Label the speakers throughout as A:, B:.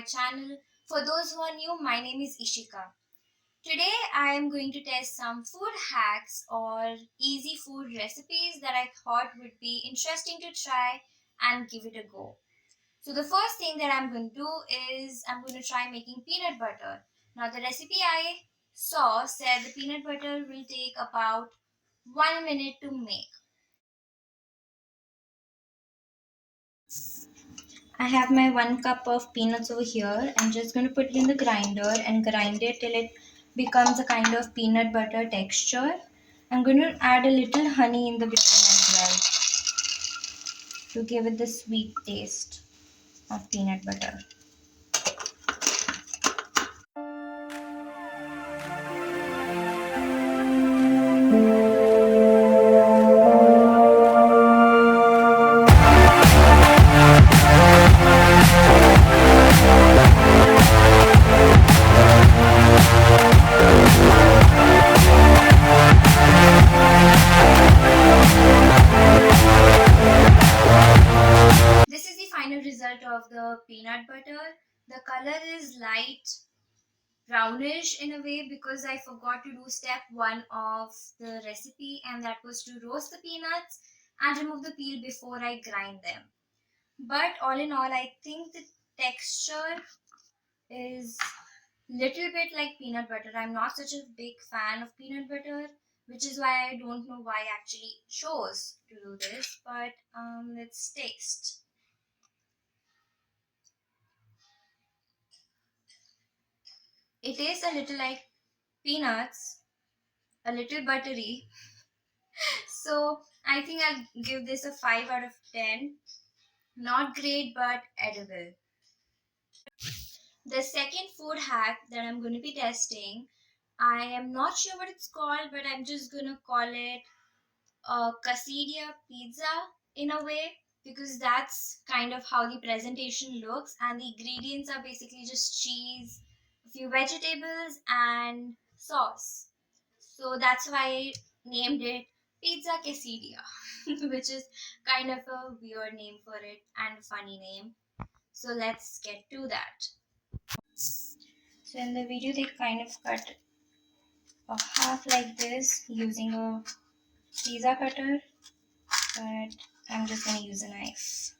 A: my channel. For those who are new, my name is Ishika. Today I am going to test some food hacks or easy food recipes that I thought would be interesting to try and give it a go. So the first thing that I'm going to do is I'm going to try making peanut butter. Now the recipe I saw said the peanut butter will take about 1 minute to make. I have my 1 cup of peanuts over here. I'm just going to put it in the grinder and grind it till it becomes a kind of peanut butter texture. I'm going to add a little honey in the beginning as well to give it the sweet taste of peanut butter. This is the final result of the peanut butter. The color is light brownish in a way because I forgot to do step 1 of the recipe, and that was to roast the peanuts and remove the peel before I grind them. But all in all, I think the texture is little bit like peanut butter. I'm not such a big fan of peanut butter, which is why I don't know why I actually chose to do this. But let's taste. It tastes a little like peanuts, a little buttery. So I think I'll give this a 5 out of 10. Not great, but edible. The second food hack that I'm going to be testing, I am not sure what it's called, but I'm just going to call it a Quesadilla pizza in a way because that's kind of how the presentation looks, and the ingredients are basically just cheese, a few vegetables, and sauce. So that's why I named it Pizza Quesadilla, which is kind of a weird name for it and a funny name. So let's get to that. So in the video, they kind of cut a half like this using a pizza cutter, but I'm just gonna use a knife.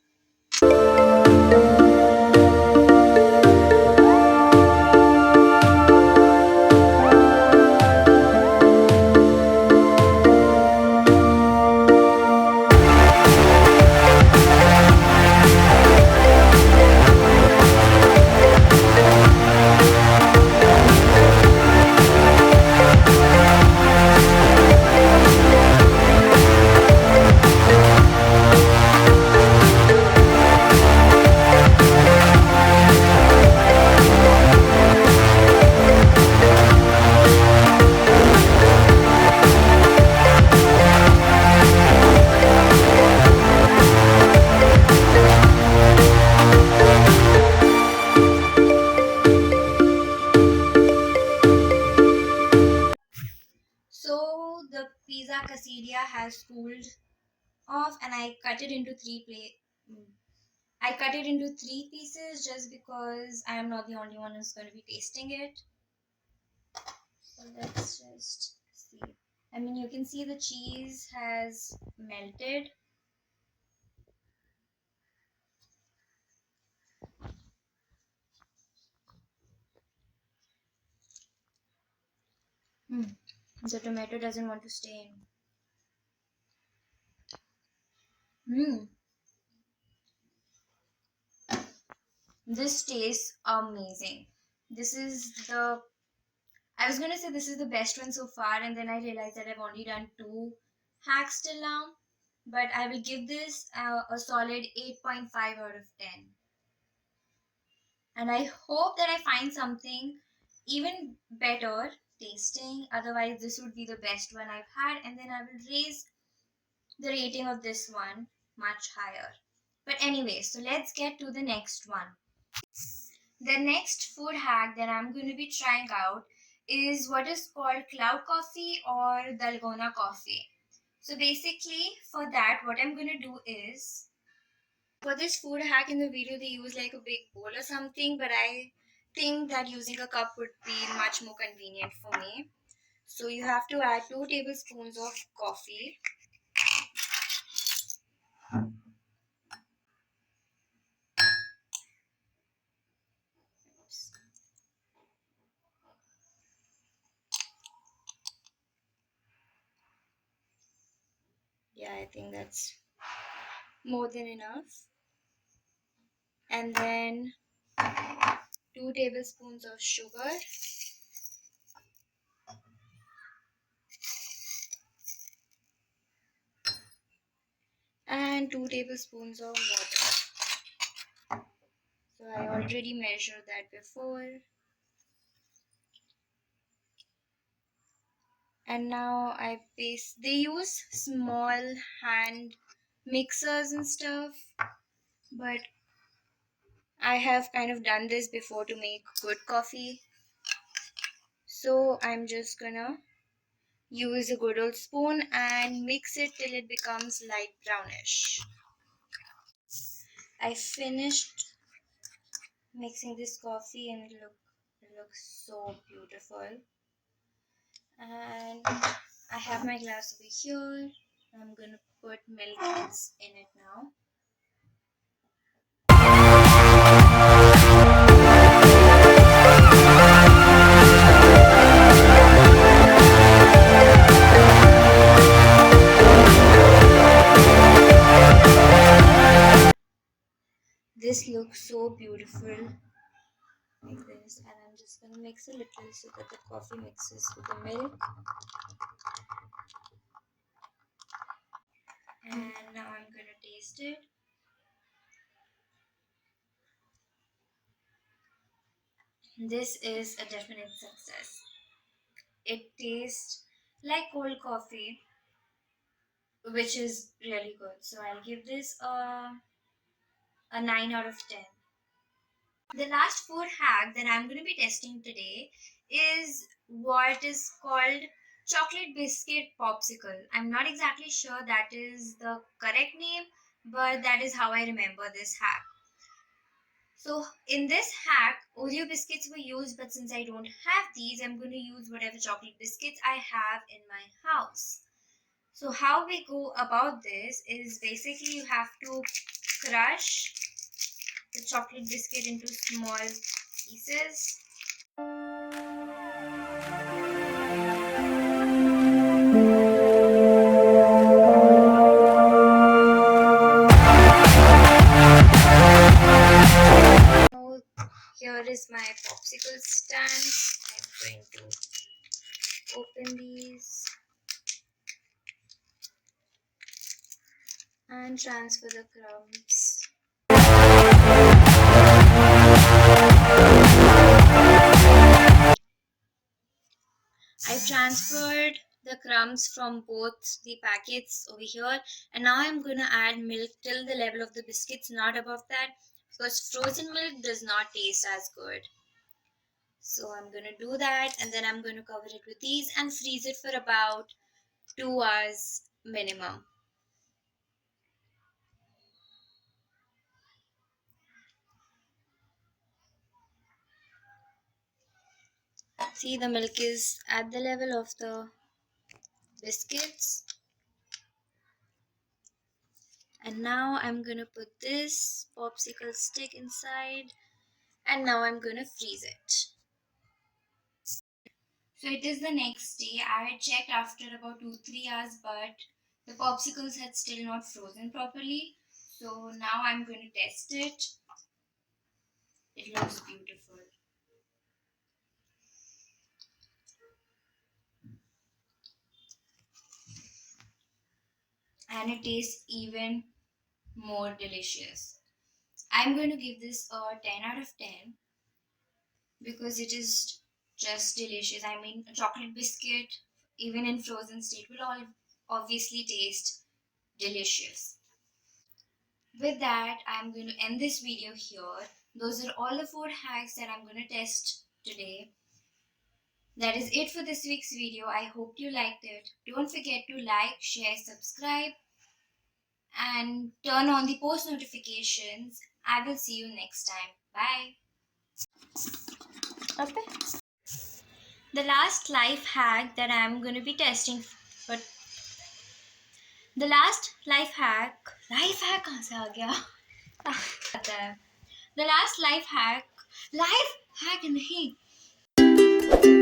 A: So the pizza quesadilla has cooled off, and I cut it into I cut it into 3 pieces just because I am not the only one who's going to be tasting it. So let's just see. I mean, you can see the cheese has melted. Mm. The tomato doesn't want to stay in. Mm. This tastes amazing. This is the I was gonna say this is the best one so far, and then I realized that I've only done 2 hacks till now. But I will give this a solid 8.5 out of 10. And I hope that I find something even better tasting. Otherwise, this would be the best one I've had, and then I will raise the rating of this one much higher. But anyway, so let's get to the next one. The next food hack that I'm going to be trying out is what is called cloud coffee or dalgona coffee. So basically, for that, what I'm going to do is For this food hack in the video, they use like a big bowl or something, but I think that using a cup would be much more convenient for me. So you have to add 2 tablespoons of coffee. Yeah, I think that's more than enough. And then 2 tablespoons of sugar and 2 tablespoons of water. So I already measured that before. And now I paste. They use small hand mixers and stuff, but I have kind of done this before to make good coffee. So I'm just gonna use a good old spoon and mix it till it becomes light brownish. I finished mixing this coffee and it looks so beautiful. And I have my glass over here. I'm gonna put milk in it now. This looks so beautiful like this, and I'm just gonna mix a little so that the coffee mixes with the milk. And now I'm gonna taste it. This is a definite success. It tastes like cold coffee, which is really good. So I'll give this a 9 out of 10. The last food hack that I'm going to be testing today is what is called chocolate biscuit popsicle. I'm not exactly sure that is the correct name, but that is how I remember this hack. So in this hack, Oreo biscuits were used, but since I don't have these, I'm going to use whatever chocolate biscuits I have in my house. So how we go about this is basically you have to crush the chocolate biscuit into small pieces. Now here is my popsicle stand. I'm going to open these and transfer the crumbs. I transferred the crumbs from both the packets over here, and now I'm going to add milk till the level of the biscuits, not above that, because frozen milk does not taste as good. So I'm going to do that, and then I'm going to cover it with these and freeze it for about 2 hours minimum. See, the milk is at the level of the biscuits. And now I'm gonna put this popsicle stick inside, and now I'm gonna freeze it. So it is the next day. I had checked after about 2-3 hours, but the popsicles had still not frozen properly. So now I'm going to test it. It looks beautiful. And it tastes even more delicious. I'm going to give this a 10 out of 10 because it is just delicious. I mean, a chocolate biscuit, even in frozen state, will all obviously taste delicious. With that, I'm going to end this video here. Those are all the food hacks that I'm going to test today. That is it for this week's video. I hope you liked it. Don't forget to like, share, subscribe, and turn on the post notifications. I will see you next time. Bye. Okay. The last life hack that I'm going to be testing, but the last life hack कहाँ से आ गया? आता है. The last life hack नहीं.